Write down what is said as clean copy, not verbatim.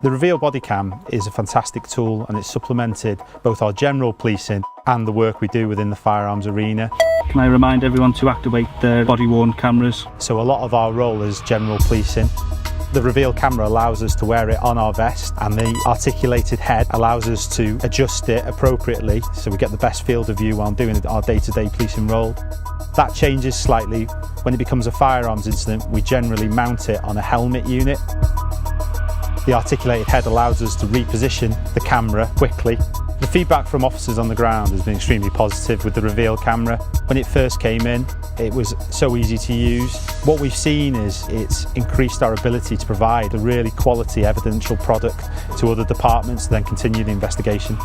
The Reveal body cam is a fantastic tool, and it's supplemented both our general policing and the work we do within the firearms arena. Can I remind everyone to activate their body-worn cameras? So a lot of our role is general policing. The Reveal camera allows us to wear it on our vest, and the articulated head allows us to adjust it appropriately so we get the best field of view while doing our day-to-day policing role. That changes slightly. When it becomes a firearms incident, we generally mount it on a helmet unit. The articulated head allows us to reposition the camera quickly. The feedback from officers on the ground has been extremely positive with the Reveal camera. When it first came in, it was so easy to use. What we've seen is it's increased our ability to provide a really quality evidential product to other departments to then continue the investigation.